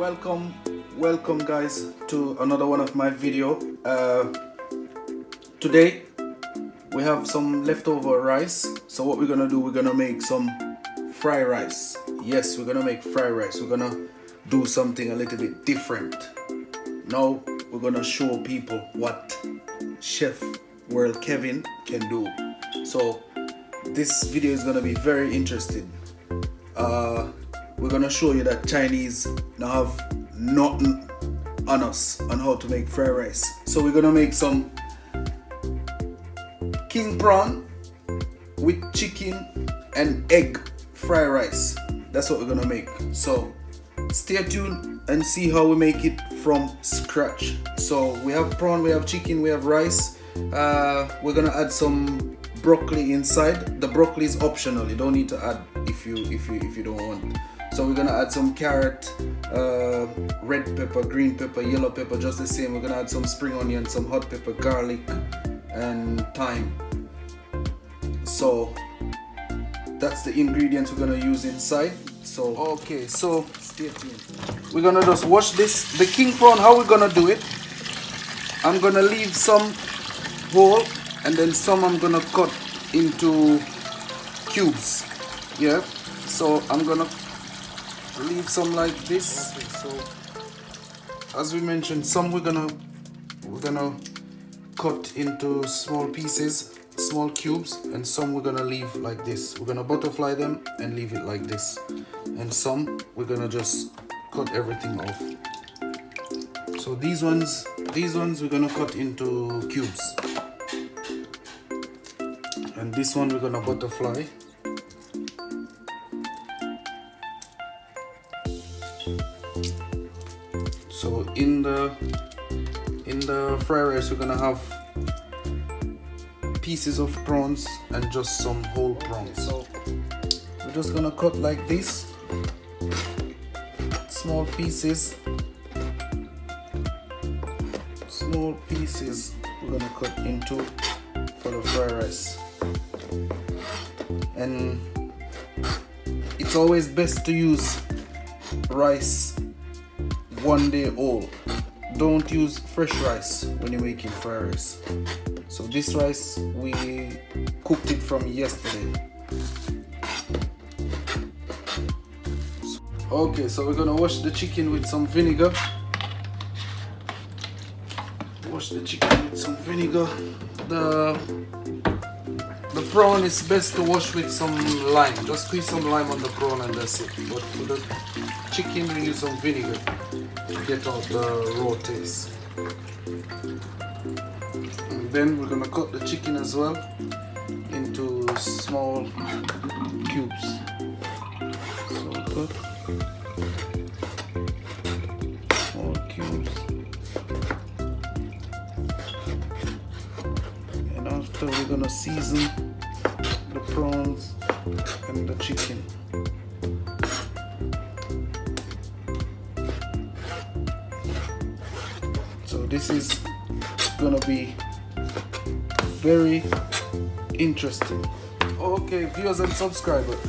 Welcome guys to another one of my video. Today we have some leftover rice, so what we're gonna do, we're gonna make some fried rice. Yes, we're gonna make fried rice. We're gonna do something a little bit different. Now we're gonna show people what Chef World Kevin can do. So this video is gonna be very interesting. We're gonna show you that Chinese now have nothing on us on how to make fried rice. So we're gonna make some king prawn with chicken and egg fried rice. That's what we're gonna make. So stay tuned and see how we make it from scratch. So we have prawn, we have chicken, we have rice. We're gonna add some broccoli inside. The broccoli is optional. You don't need to add if you don't want. So we're gonna add some carrot, red pepper, green pepper, yellow pepper, just the same. We're gonna add some spring onion, some hot pepper, garlic, and thyme. So that's the ingredients we're gonna use inside. So okay, so stay tuned. We're gonna just wash this. The king prawn, how we're gonna do it, I'm gonna leave some whole and then some I'm gonna cut into cubes. Yeah, so I'm gonna leave some like this. Okay, so as we mentioned, some we're gonna cut into small pieces, small cubes, and some we're gonna leave like this. We're gonna butterfly them and leave it like this, and some we're gonna just cut everything off. So these ones we're gonna cut into cubes, and this one we're gonna butterfly. So in the fried rice we're gonna have pieces of prawns and just some whole prawns. So we're just gonna cut like this, small pieces. We're gonna cut into for the fried rice. And it's always best to use rice 1 day old. Don't use fresh rice when you're making fried rice. So this rice, we cooked it from yesterday. Okay, so we're gonna wash the chicken with some vinegar. Wash the chicken with some vinegar. The prawn is best to wash with some lime. Just squeeze some lime on the prawn and that's it. But for the chicken, we use some vinegar to get out the raw taste. And then we're gonna cut the chicken as well into small cubes. So cut small cubes. And after we're gonna season the prawns and the chicken. So this is gonna be very interesting. Okay, viewers and subscribers,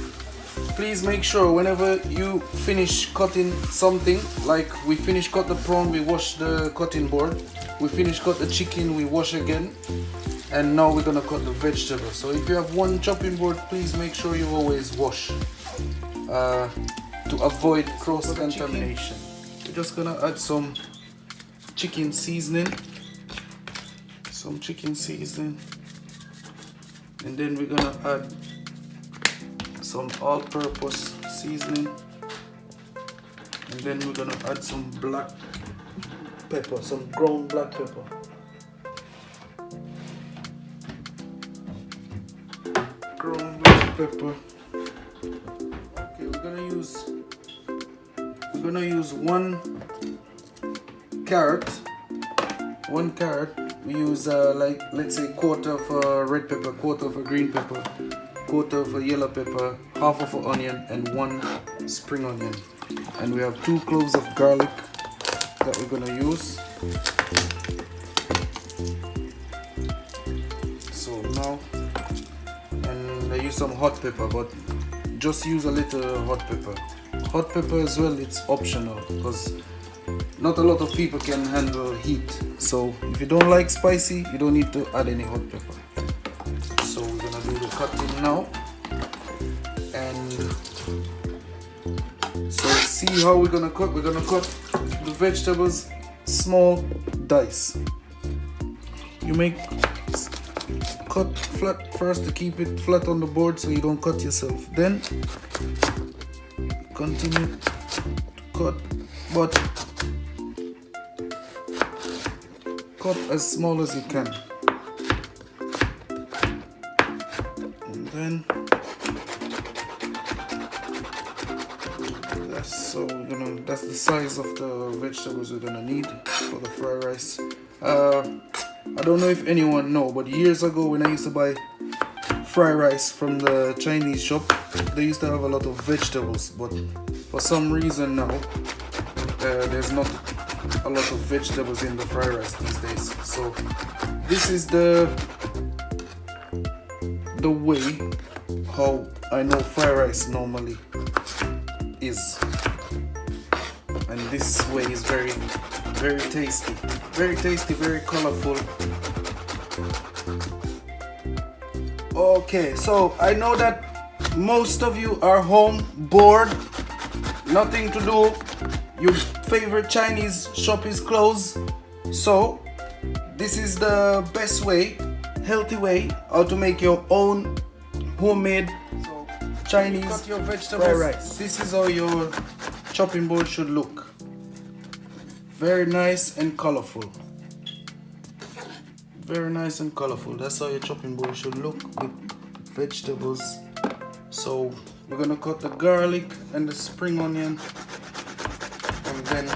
please make sure whenever you finish cutting something, like we finish cut the prawn, we wash the cutting board, we finish cut the chicken, we wash again, and now we're gonna cut the vegetable. So if you have one chopping board, please make sure you always wash to avoid cross contamination. We're just gonna add some chicken seasoning, and then we're gonna add some all-purpose seasoning, and then we're gonna add some black pepper, some ground black pepper. Ground black pepper. Okay, we're gonna use one carrot. We use like, let's say, quarter of a red pepper, quarter of a green pepper, quarter of a yellow pepper, half of an onion, and one spring onion. And we have 2 cloves of garlic that we're gonna use. So now, and I use some hot pepper, but just use a little hot pepper. hot pepper as well, it's optional because not a lot of people can handle heat. So if you don't like spicy, you don't need to add any hot pepper. So we're gonna do the cutting now. And so see how we're gonna cut. We're gonna cut the vegetables small dice. You make cut flat first to keep it flat on the board so you don't cut yourself. Then continue to cut, but cut as small as you can. And then that's the size of the vegetables we're gonna need for the fried rice. I don't know if anyone know, but years ago when I used to buy fried rice from the Chinese shop, they used to have a lot of vegetables, but for some reason now there's not a lot of vegetables in the fried rice these days. So this is the way how I know fried rice normally is, and this way is very tasty, very colorful. Okay, so I know that most of you are home bored, nothing to do, your favorite Chinese shop is closed, so this is the best way, healthy way how to make your own homemade Chinese cut your vegetables fried rice. This is how your chopping board should look. Very nice and colorful. Very nice and colorful. That's how your chopping board should look with vegetables. So we're gonna cut the garlic and the spring onion, and then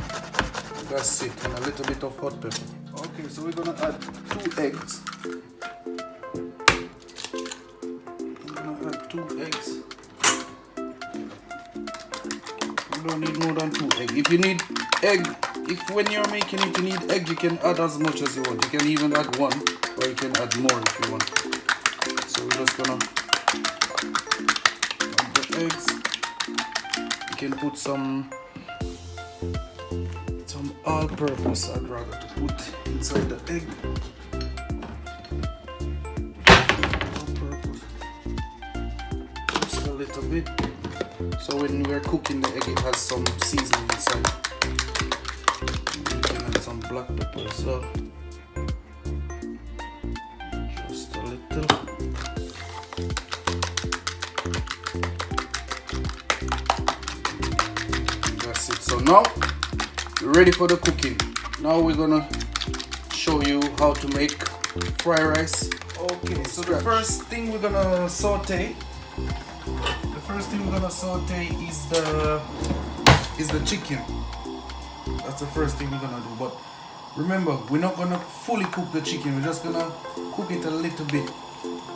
that's it, and a little bit of hot pepper. Okay, so we're gonna add 2 eggs. I'm gonna add 2 eggs. You don't need more than 2 eggs. If you need egg, if when you're making it you need egg, you can add as much as you want. You can even add 1, or you can add more if you want. So we're just gonna add the eggs. You can put some all-purpose, I'd rather to put inside the egg. All-purpose. Just a little bit. So when we're cooking the egg, it has some seasoning inside. You can add some black pepper as well. Just a little. That's it. So now we're ready for the cooking. Now we're gonna show you how to make fried rice. Okay, so the first thing we're gonna saute. The first thing we're gonna saute is the chicken. That's the first thing we're gonna do. But remember, we're not gonna fully cook the chicken. We're just gonna cook it a little bit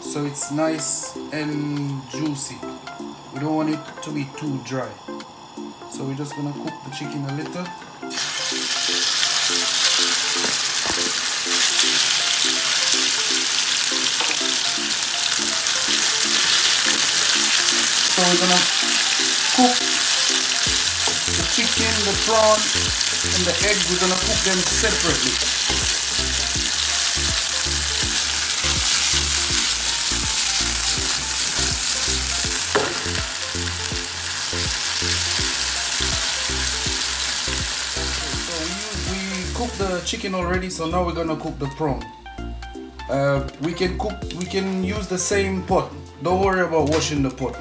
so it's nice and juicy. We don't want it to be too dry. So we're just gonna cook the chicken a little. So we're gonna cook the chicken, the prawn, and the egg. We're gonna cook them separately. So we cooked the chicken already. So now we're gonna cook the prawn. We can use the same pot. Don't worry about washing the pot.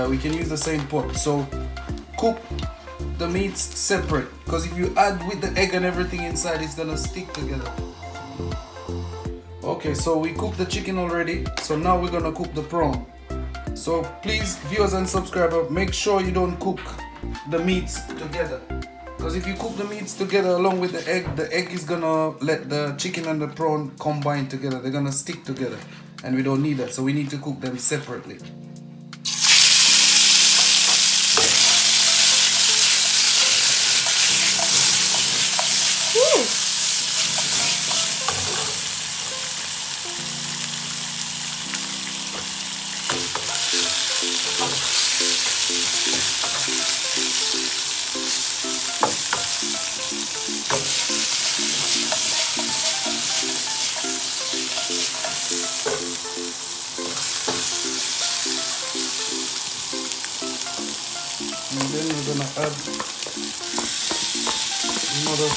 We can use the same pot. So cook the meats separate, because if you add with the egg and everything inside, it's gonna stick together. Okay, so we cooked the chicken already. So now we're gonna cook the prawn. So please, viewers and subscribers, make sure you don't cook the meats together, because if you cook the meats together along with the egg is gonna let the chicken and the prawn combine together. They're gonna stick together, and we don't need that. So we need to cook them separately. add another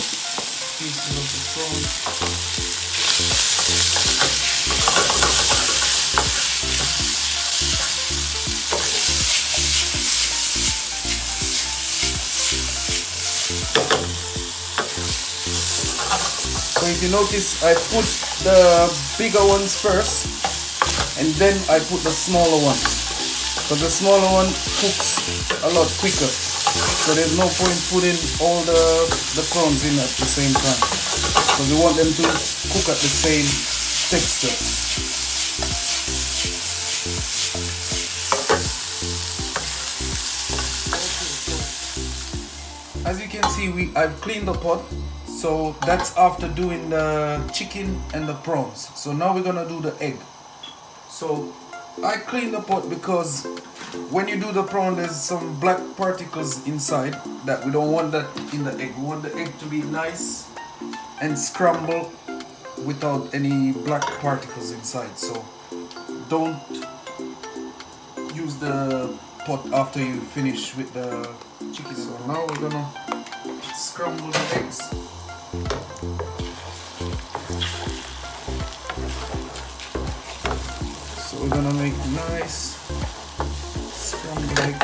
piece of the prawn. So if you notice, I put the bigger ones first and then I put the smaller ones, because the smaller one cooks a lot quicker. So there's no point putting all the prawns in at the same time, because we want them to cook at the same texture. As you can see, I've cleaned the pot. So that's after doing the chicken and the prawns. So now we're gonna do the egg. So I clean the pot because when you do the prawn, there's some black particles inside that we don't want that in the egg. We want the egg to be nice and scrambled without any black particles inside. So don't use the pot after you finish with the chicken. So now we're gonna scramble the eggs. So we're gonna make nice scrambled egg.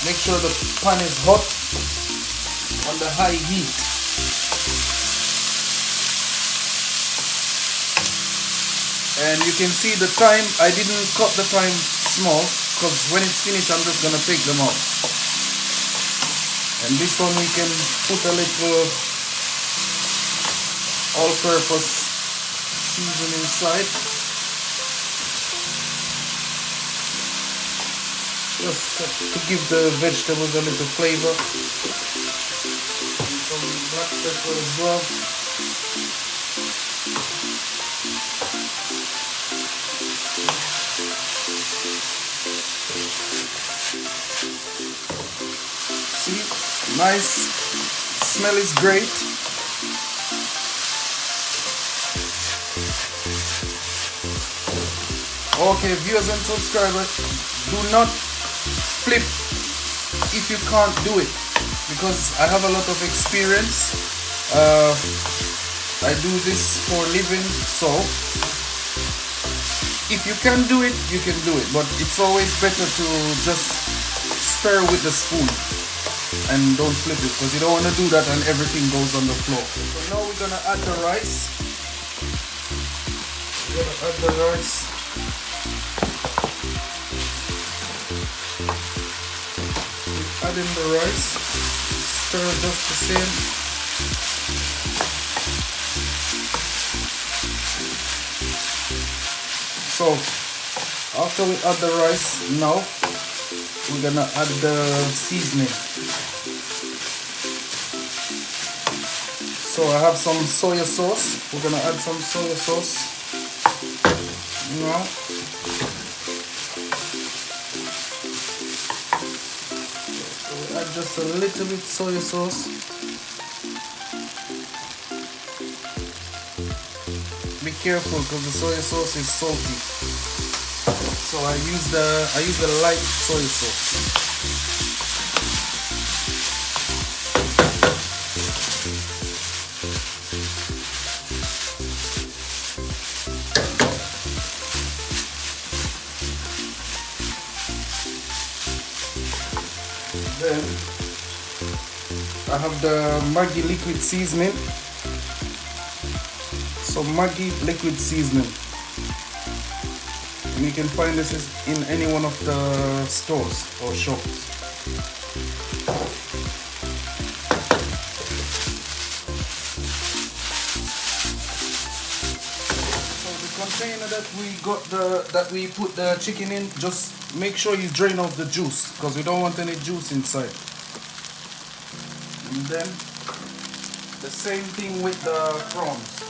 Make sure the pan is hot on the high heat. And you can see the thyme, I didn't cut the thyme small because when it's finished I'm just gonna take them out. And this one we can put a little all-purpose season inside. Just to give the vegetables a little flavor. And some black pepper as well. See, nice. Smell is great. Okay, viewers and subscribers, do not flip if you can't do it, because I have a lot of experience. I do this for a living, so if you can do it, you can do it, but it's always better to just stir with the spoon and don't flip it, because you don't want to do that and everything goes on the floor. So now we're gonna add the rice. We're gonna add the rice. Add in the rice, stir just the same. So after we add the rice, now we're gonna add the seasoning. So I have some soya sauce. We're gonna add some soya sauce now. Add just a little bit soy sauce. Be careful because the soy sauce is salty. So I use the light soy sauce. Then I have the Maggi liquid seasoning. So Maggi liquid seasoning, and you can find this in any one of the stores or shops. So the container that we put the chicken in, just make sure you drain off the juice because we don't want any juice inside. And then the same thing with the prawns.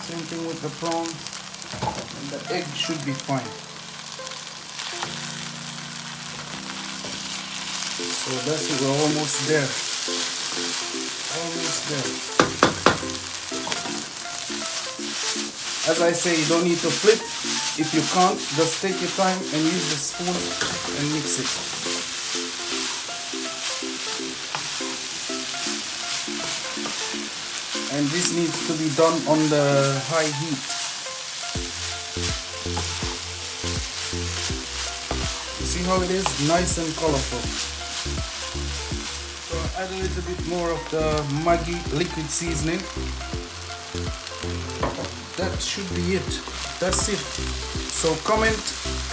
Same thing with the prawns, and the egg should be fine. So that's it, we're almost there. Almost there. As I say, you don't need to flip. If you can't, just take your time and use the spoon and mix it. And this needs to be done on the high heat. You see how it is? Nice and colorful. So add a little bit more of the Maggi liquid seasoning. That should be it. That's it. So comment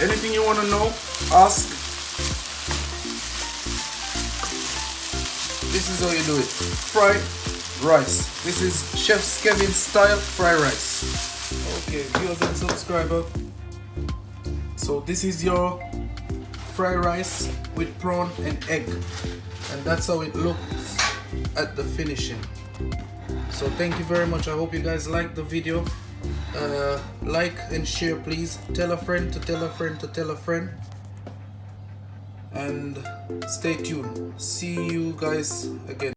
anything you want to know, ask. This is how you do it. Fried rice. This is Chef Kevin style fried rice. Okay, viewers and subscriber. So this is your fried rice with prawn and egg. And that's how it looks at the finishing. So thank you very much. I hope you guys liked the video. Like and share, please. Tell a friend to tell a friend to tell a friend. And stay tuned. See you guys again.